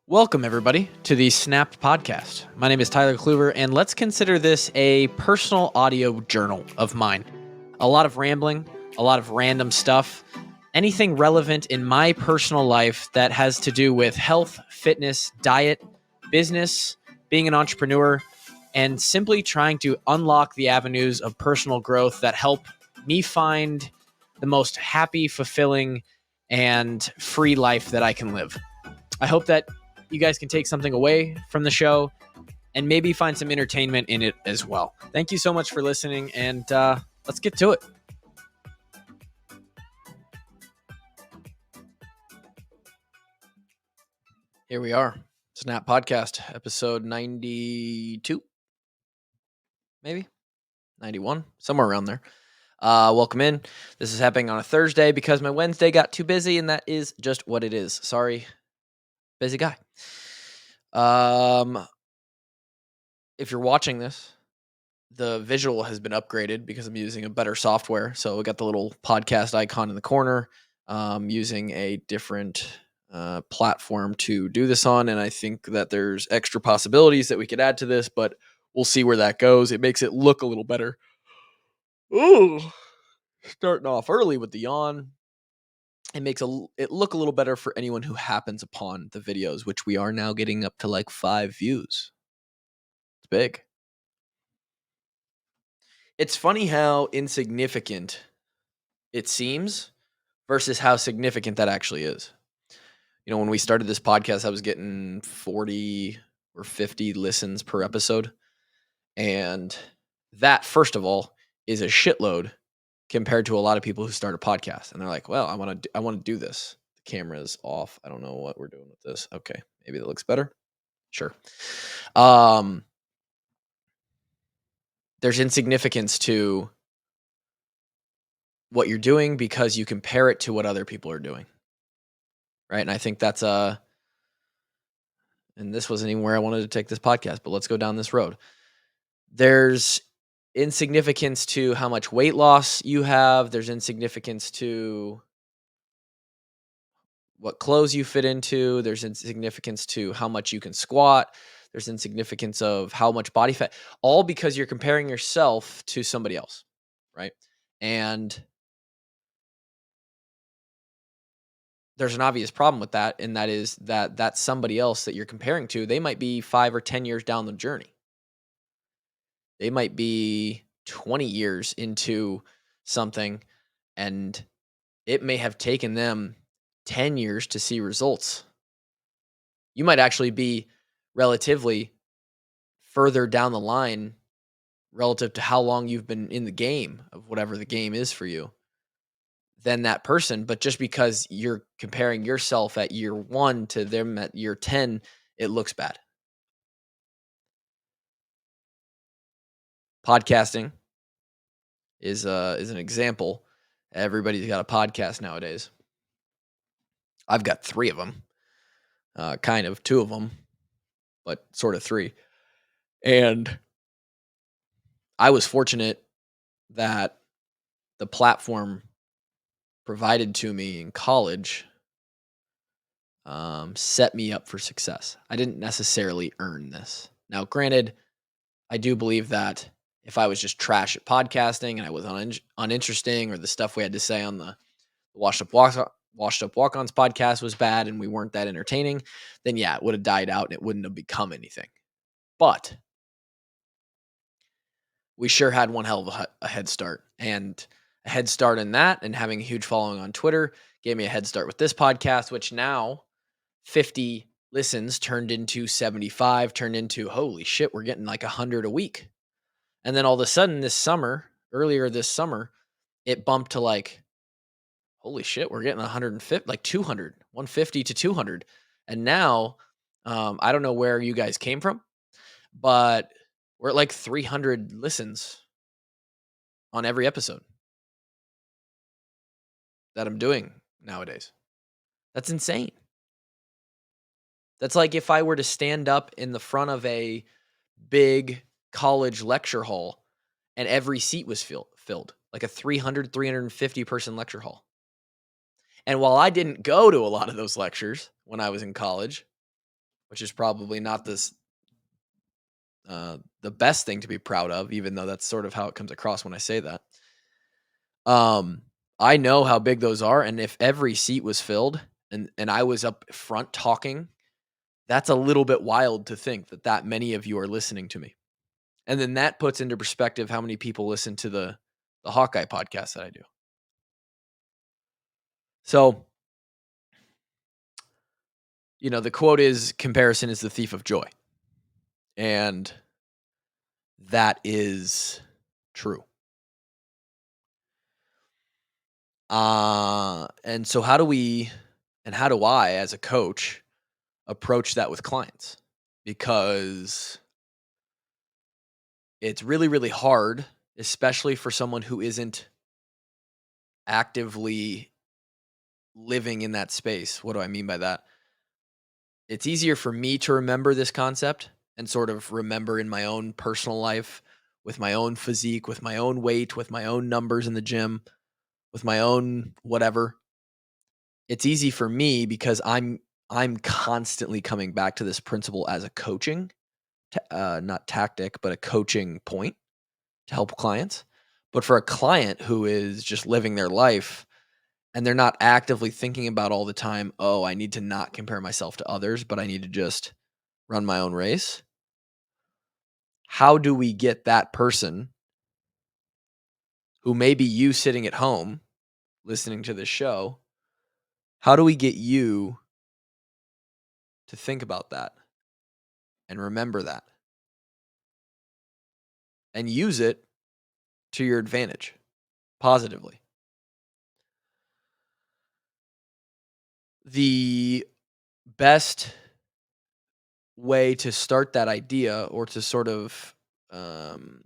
Welcome, everybody, to the Snapped podcast. My name is Tyler Kluver, and let's consider this a personal audio journal of mine. A lot of rambling, a lot of random stuff, anything relevant in my personal life that has to do with health, fitness, diet, business, being an entrepreneur, and simply trying to unlock the avenues of personal growth that help me find the most happy, fulfilling, and free life that I can live. I hope that you guys can take something away from the show and maybe find some entertainment in it as well. Thank you so much for listening, and let's get to it. Here we are. Snap Podcast, episode 92, maybe 91, somewhere around there. Welcome in. This is happening on a Thursday because my Wednesday got too busy, and that is just what it is. Sorry, busy guy. If you're watching this, the visual has been upgraded because I'm using a better software. So we got the little podcast icon in the corner, using a different platform to do this on. And I think that there's extra possibilities that we could add to this, but we'll see where that goes. It makes it look a little better. Ooh, starting off early with the yawn. It makes it look a little better for anyone who happens upon the videos, which we are now getting up to like 5 views. It's big. It's funny how insignificant it seems versus how significant that actually is. You know, when we started this podcast, I was getting 40 or 50 listens per episode. And that, first of all, is a shitload compared to a lot of people who start a podcast. And they're like, well, I want to do this. The camera's off. I don't know what we're doing with this. Okay, maybe that looks better. Sure. There's insignificance to what you're doing because you compare it to what other people are doing. Right. And I think that's and this wasn't even where I wanted to take this podcast, but let's go down this road. There's insignificance to how much weight loss you have. There's insignificance to what clothes you fit into. There's insignificance to how much you can squat. There's insignificance of how much body fat, all because you're comparing yourself to somebody else. Right. And there's an obvious problem with that. And that is that somebody else that you're comparing to, they might be 5 or 10 years down the journey. They might be 20 years into something, and it may have taken them 10 years to see results. You might actually be relatively further down the line relative to how long you've been in the game of whatever the game is for you than that person. But just because you're comparing yourself at year 1 to them at year 10, it looks bad. Podcasting is an example. Everybody's got a podcast nowadays. I've got 3 of them, kind of 2 of them, but sort of 3. And I was fortunate that the platform provided to me in college set me up for success. I didn't necessarily earn this. Now, granted, I do believe that if I was just trash at podcasting and I was uninteresting, or the stuff we had to say on the Washed Up Walk-Ons podcast was bad and we weren't that entertaining, then yeah, it would have died out and it wouldn't have become anything. But we sure had one hell of a head start. And a head start in that and having a huge following on Twitter gave me a head start with this podcast, which now 50 listens turned into 75, turned into, holy shit, we're getting like 100 a week. And then all of a sudden earlier this summer, it bumped to like, holy shit, we're getting 150, like 200, 150 to 200. And now, I don't know where you guys came from, but we're at like 300 listens on every episode that I'm doing nowadays. That's insane. That's like if I were to stand up in the front of a big college lecture hall and every seat was filled, like a 300, 350 person lecture hall. And while I didn't go to a lot of those lectures when I was in college, which is probably not the best thing to be proud of, even though that's sort of how it comes across when I say that. Um, I know how big those are, and if every seat was filled and I was up front talking, that's a little bit wild to think that that many of you are listening to me. And then that puts into perspective how many people listen to the Hawkeye podcast that I do. So, the quote is comparison is the thief of joy. And that is true. And so how do I as a coach approach that with clients? Because it's really, really hard, especially for someone who isn't actively living in that space. What do I mean by that? It's easier for me to remember this concept and sort of remember in my own personal life with my own physique, with my own weight, with my own numbers in the gym, with my own whatever. It's easy for me because I'm constantly coming back to this principle as a coaching, not tactic, but a coaching point to help clients. But for a client who is just living their life and they're not actively thinking about all the time, oh, I need to not compare myself to others, but I need to just run my own race. How do we get that person who may be you sitting at home listening to this show? How do we get you to think about that and remember that and use it to your advantage positively? The best way to start that idea or to sort of um,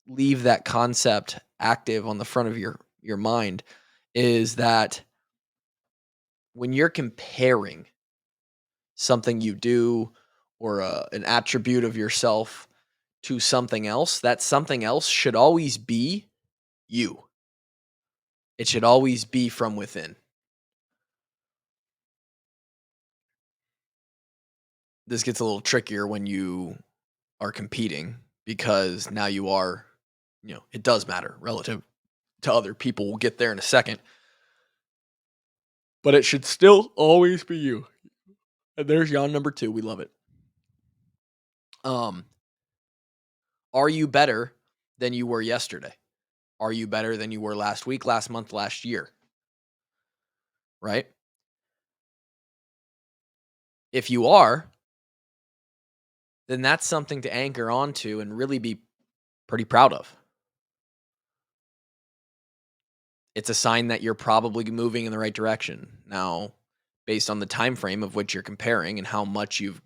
leave that concept active on the front of your mind is that when you're comparing something you do or an attribute of yourself to something else, that something else should always be you. It should always be from within. This gets a little trickier when you are competing because now you are, it does matter relative to other people. We'll get there in a second. But it should still always be you. And there's yawn number 2. We love it. Um, are you better than you were yesterday? Are you better than you were last week, last month, last year? Right? If you are, then that's something to anchor onto and really be pretty proud of. It's a sign that you're probably moving in the right direction. Now, based on the time frame of which you're comparing and how much you've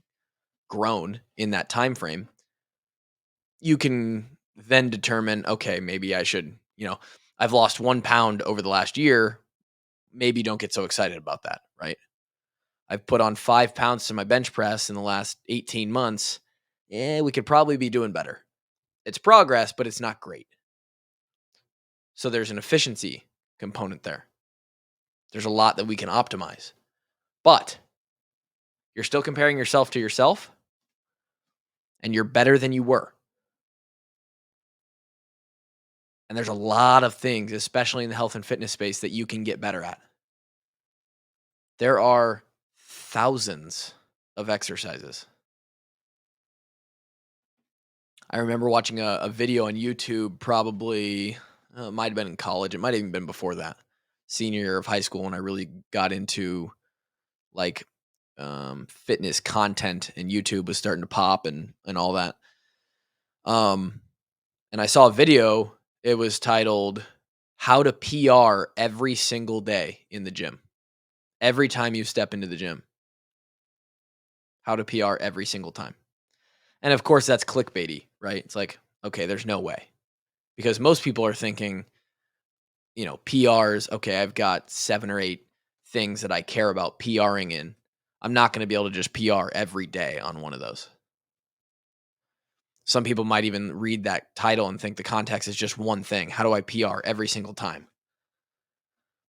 grown in that time frame, you can then determine, okay, maybe I should, I've lost 1 pound over the last year. Maybe don't get so excited about that, right? I've put on 5 pounds to my bench press in the last 18 months. We could probably be doing better. It's progress, but it's not great. So there's an efficiency component there. There's a lot that we can optimize. But you're still comparing yourself to yourself, and you're better than you were. And there's a lot of things, especially in the health and fitness space, that you can get better at. There are thousands of exercises. I remember watching a video on YouTube, probably, it might have been in college. It might have even been before that. Senior year of high school when I really got into like fitness content and YouTube was starting to pop and all that. And I saw a video. It was titled "How to PR Every Single Day in the Gym." Every time you step into the gym, how to PR every single time. And of course, that's clickbaity, right? It's like, okay, there's no way, because most people are thinking, PRs. Okay, I've got 7 or 8 things that I care about PRing in. I'm not going to be able to just PR every day on one of those. Some people might even read that title and think the context is just one thing. How do I PR every single time?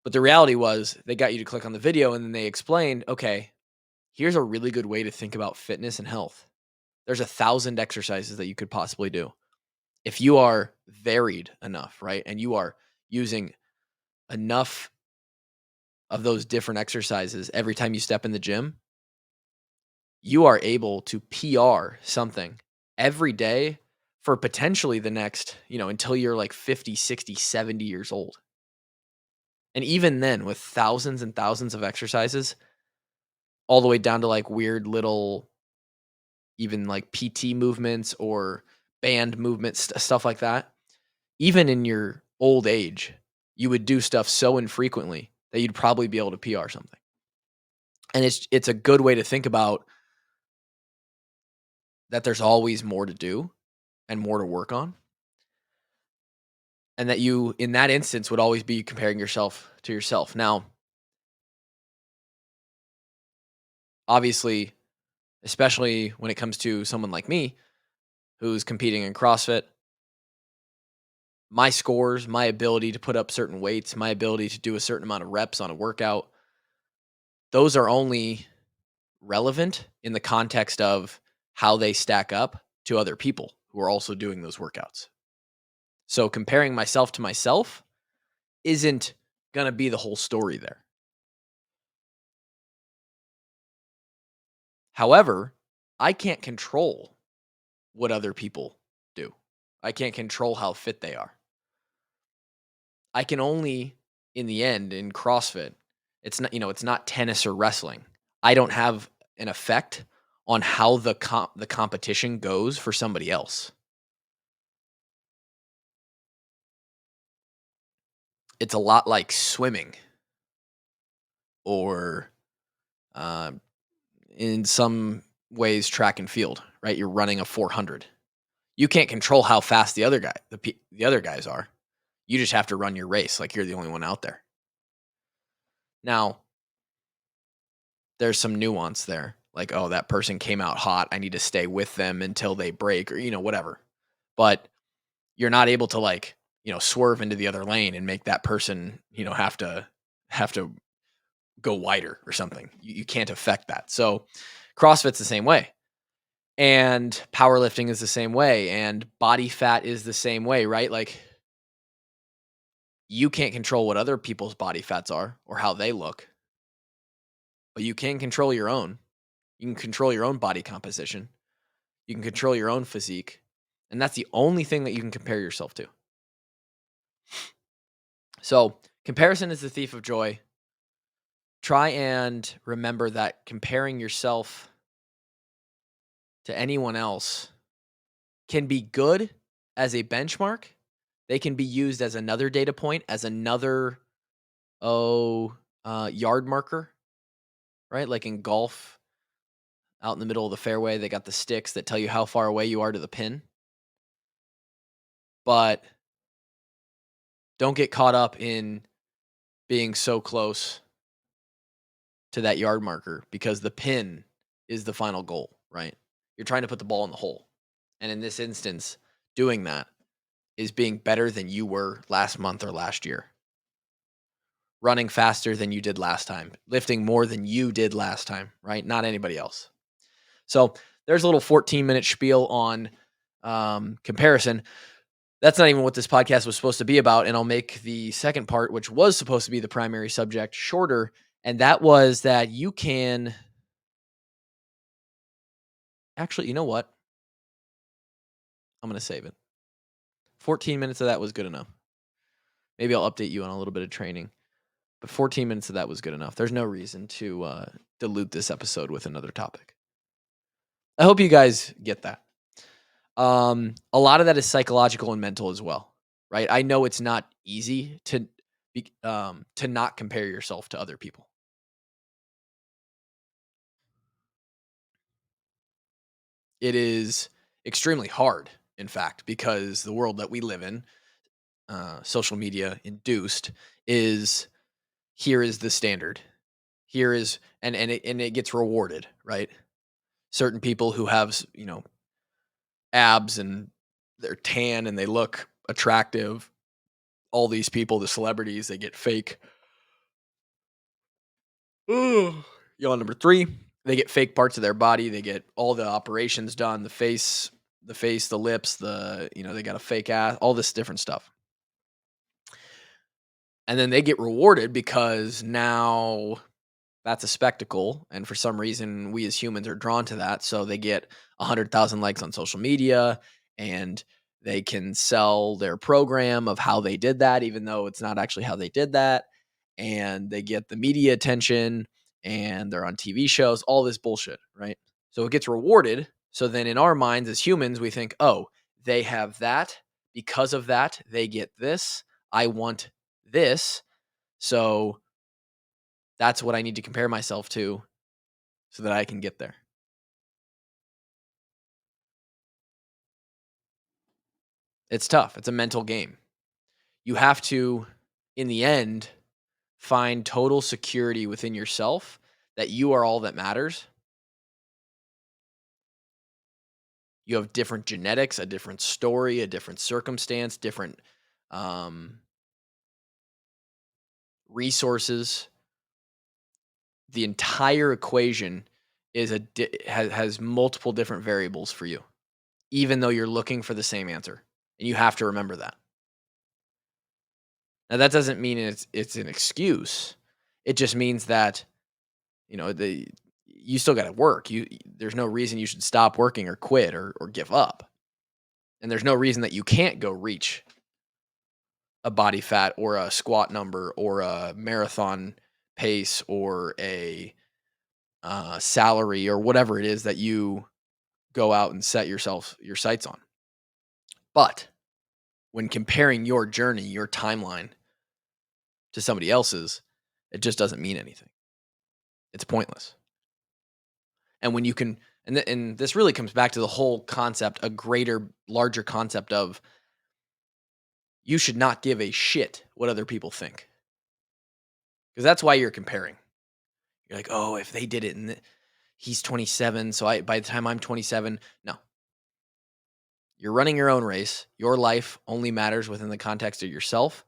But the reality was they got you to click on the video and then they explained, okay, Here's a really good way to think about fitness and health. There's 1,000 exercises that you could possibly do. If you are varied enough, right? And you are using enough of those different exercises every time you step in the gym, you are able to PR something every day for potentially the next, until you're like 50, 60, 70 years old. And even then, with thousands and thousands of exercises, all the way down to like weird little, even like PT movements or band movements, stuff like that, even in your old age, you would do stuff so infrequently that you'd probably be able to PR something. And it's a good way to think about that there's always more to do and more to work on. And that you, in that instance, would always be comparing yourself to yourself. Now, obviously, especially when it comes to someone like me who's competing in CrossFit, my scores, my ability to put up certain weights, my ability to do a certain amount of reps on a workout, those are only relevant in the context of how they stack up to other people who are also doing those workouts. So comparing myself to myself isn't going to be the whole story there. However, I can't control what other people do. I can't control how fit they are. I can only, in the end, in CrossFit, it's not tennis or wrestling. I don't have an effect on how the competition goes for somebody else. It's a lot like swimming or, uh, in some ways, track and field, right? You're running a 400. You can't control how fast the other guys are. You just have to run your race like you're the only one out there. Now, there's some nuance there. Like, oh, that person came out hot. I need to stay with them until they break or, whatever. But you're not able to like, swerve into the other lane and make that person, have to go wider or something. You can't affect that. So CrossFit's the same way. And powerlifting is the same way. And body fat is the same way, right? Like, you can't control what other people's body fats are or how they look, but you can control your own. You can control your own body composition. You can control your own physique. And that's the only thing that you can compare yourself to. So, comparison is the thief of joy. Try and remember that comparing yourself to anyone else can be good as a benchmark. They can be used as another data point, as another, yard marker, right? Like in golf, out in the middle of the fairway, they got the sticks that tell you how far away you are to the pin. But don't get caught up in being so close to that yard marker because the pin is the final goal, right? You're trying to put the ball in the hole. And in this instance, doing that is being better than you were last month or last year. Running faster than you did last time, lifting more than you did last time, right? Not anybody else. So there's a little 14-minute spiel on comparison. That's not even what this podcast was supposed to be about. And I'll make the second part, which was supposed to be the primary subject, shorter. And that was that you can actually, you know what? I'm going to save it. 14 minutes of that was good enough. Maybe I'll update you on a little bit of training. But 14 minutes of that was good enough. There's no reason to dilute this episode with another topic. I hope you guys get that. A lot of that is psychological and mental as well, right? I know it's not easy to not compare yourself to other people. It is extremely hard, in fact, because the world that we live in, social media induced, is here is the standard. Here is and it gets rewarded, right? Certain people who have abs and they're tan and they look attractive. All these people, the celebrities, they get fake. Ooh. Yawn number 3. They get fake parts of their body. They get all the operations done, the lips, they got a fake ass, all this different stuff. And then they get rewarded because now that's a spectacle. And for some reason, we as humans are drawn to that. So they get 100,000 likes on social media and they can sell their program of how they did that, even though it's not actually how they did that. And they get the media attention and they're on TV shows, all this bullshit, right? So it gets rewarded. So then in our minds as humans, we think, oh, they have that. Because of that, they get this. I want this. So that's what I need to compare myself to so that I can get there. It's tough. It's a mental game. You have to, in the end, find total security within yourself that you are all that matters. You have different genetics, a different story, a different circumstance, different um, resources. The entire equation has multiple different variables for you, even though you're looking for the same answer. And you have to remember that. Now that doesn't mean it's an excuse. It just means that, you still got to work. There's no reason you should stop working or quit or give up. And there's no reason that you can't go reach a body fat or a squat number or a marathon pace or a salary or whatever it is that you go out and set your sights on. But when comparing your journey, your timeline to somebody else's, it just doesn't mean anything. It's pointless. And when you can, and this really comes back to the whole concept, a greater, larger concept of you should not give a shit what other people think. Because that's why you're comparing. You're like, oh, if they did it and he's 27, so by the time I'm 27, no. You're running your own race. Your life only matters within the context of yourself.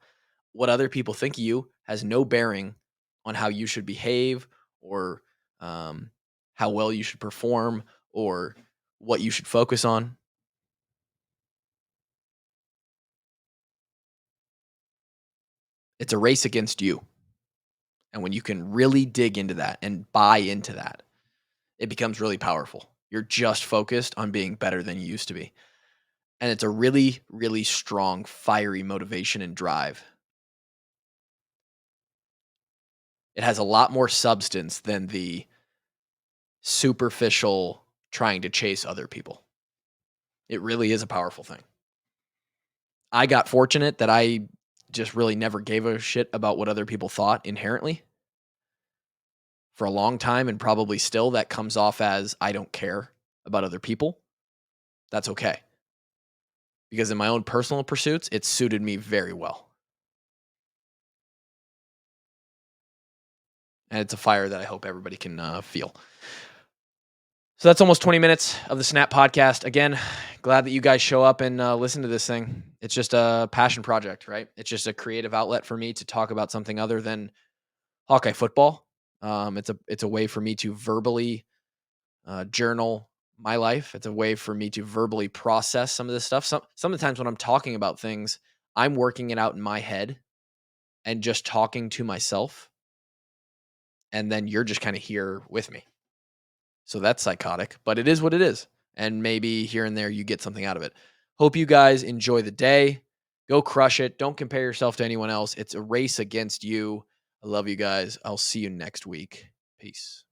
What other people think of you has no bearing on how you should behave or how well you should perform or what you should focus on. It's a race against you. And when you can really dig into that and buy into that, it becomes really powerful. You're just focused on being better than you used to be. And it's a really, really strong, fiery motivation and drive. It has a lot more substance than the superficial trying to chase other people. It really is a powerful thing. I got fortunate that I just really never gave a shit about what other people thought inherently for a long time, and probably still that comes off as I don't care about other people. That's okay. Because in my own personal pursuits, it suited me very well. And it's a fire that I hope everybody can feel. So that's almost 20 minutes of the Snap podcast. Again, glad that you guys show up and listen to this thing. It's just a passion project, right? It's just a creative outlet for me to talk about something other than Hawkeye football. It's a way for me to verbally journal my life. It's a way for me to verbally process some of this stuff. Some of the times when I'm talking about things, I'm working it out in my head and just talking to myself. And then you're just kind of here with me. So that's psychotic, but it is what it is. And maybe here and there you get something out of it. Hope you guys enjoy the day. Go crush it. Don't compare yourself to anyone else. It's a race against you. I love you guys. I'll see you next week. Peace.